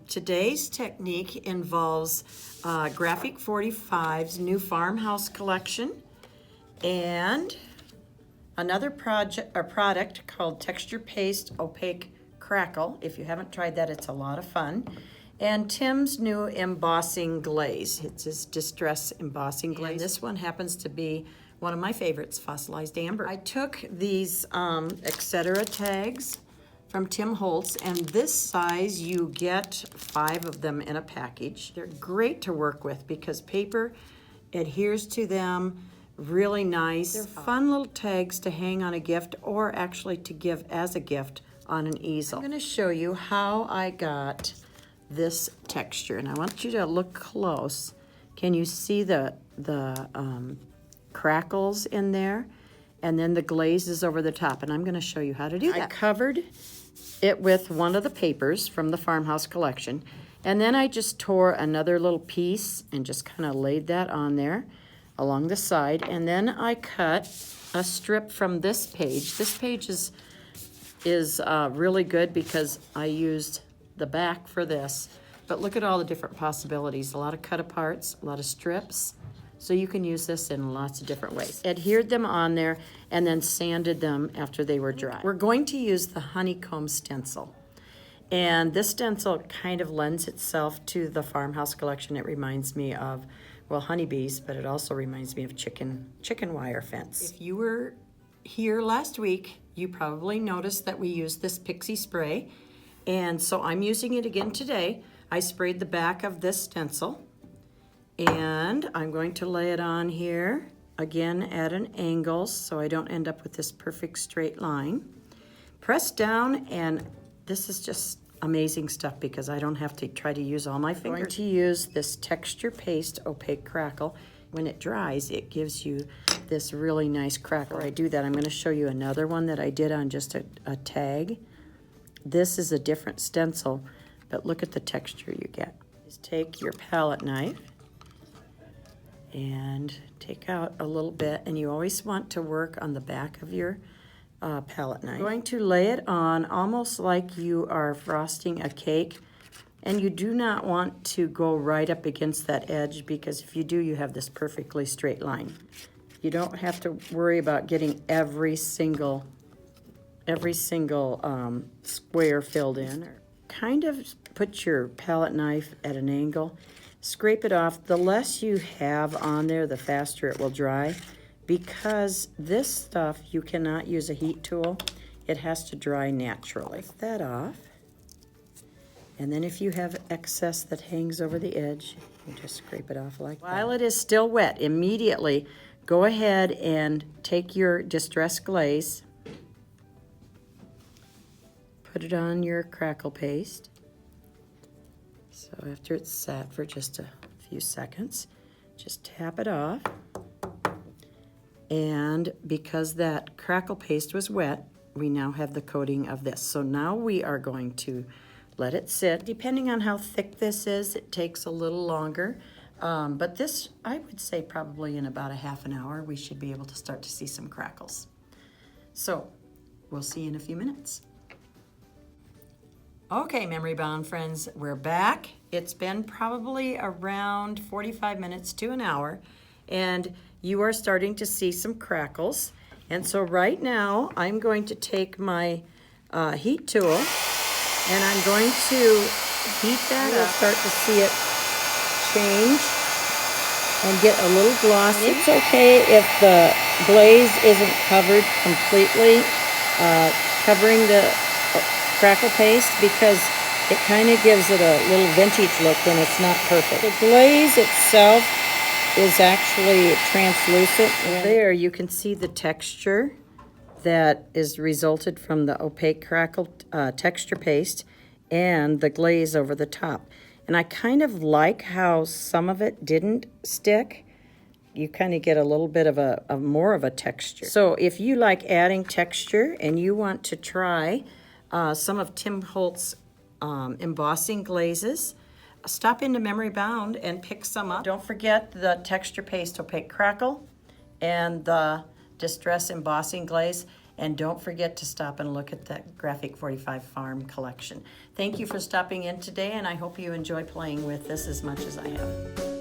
Today's technique involves Graphic 45's new farmhouse collection and another product called Texture Paste Opaque Crackle. If you haven't tried that, it's a lot of fun. And Tim's new Embossing Glaze. It's his Distress Embossing Glaze. And this one happens to be one of my favorites, Fossilized Amber. I took these etc. tags from Tim Holtz, and this size you get 5 of them in a package. They're great to work with because paper adheres to them really nice. They're fun little tags to hang on a gift or actually to give as a gift on an easel. I'm going to show you how I got this texture, and I want you to look close. Can you see the crackles in there? And then the glaze is over the top, and I'm going to show you how to do that. I covered it with one of the papers from the farmhouse collection, and then I just tore another little piece and just kind of laid that on there along the side, and then I cut a strip from this page. This page is really good because I used the back for this, but look at all the different possibilities. A lot of cut aparts, a lot of strips, so you can use this in lots of different ways. Adhered them on there and then sanded them after they were dry. We're going to use the honeycomb stencil, and this stencil kind of lends itself to the farmhouse collection. It reminds me of, well, honeybees, but it also reminds me of chicken wire fence. If you were here last week, you probably noticed that we used this pixie spray, and so I'm using it again today. I sprayed the back of this stencil, and I'm going to lay it on here, again at an angle so I don't end up with this perfect straight line. Press down, and this is just amazing stuff because I don't have to try to use all my fingers. I'm going to use this Texture Paste Opaque Crackle. When it dries, it gives you this really nice crackle. Before I do that, I'm going to show you another one that I did on just a tag. This is a different stencil, but look at the texture you get. Just take your palette knife and take out a little bit, and you always want to work on the back of your palette knife. I'm going to lay it on almost like you are frosting a cake, and you do not want to go right up against that edge because if you do, you have this perfectly straight line. You don't have to worry about getting every single square filled in. Kind of put your palette knife at an angle, scrape it off. The less you have on there, the faster it will dry. Because this stuff, you cannot use a heat tool. It has to dry naturally. Lift that off. And then if you have excess that hangs over the edge, you just scrape it off like that. While it is still wet, immediately go ahead and take your Distress Glaze, put it on your crackle paste. So after it's sat for just a few seconds, just tap it off. And because that crackle paste was wet, we now have the coating of this. So now we are going to let it sit. Depending on how thick this is, it takes a little longer. But this, I would say probably in about a half an hour, we should be able to start to see some crackles. So we'll see you in a few minutes. Okay, memory bound friends, we're back. It's been probably around 45 minutes to an hour, and you are starting to see some crackles. And so right now, I'm going to take my heat tool, and I'm going to heat that up. Start to see it change and get a little glossy. It's okay if the glaze isn't covered completely, covering the crackle paste, because it kind of gives it a little vintage look when it's not perfect. The glaze itself is actually translucent. There you can see the texture that is resulted from the Opaque Crackle texture paste and the glaze over the top. And I kind of like how some of it didn't stick. You kind of get a little bit of a more of a texture. So if you like adding texture and you want to try some of Tim Holtz embossing glazes, stop into Memory Bound and pick some up. Don't forget the Texture Paste Opaque Crackle and the Distress Embossing Glaze. And don't forget to stop and look at that Graphic 45 Farm collection. Thank you for stopping in today, and I hope you enjoy playing with this as much as I have.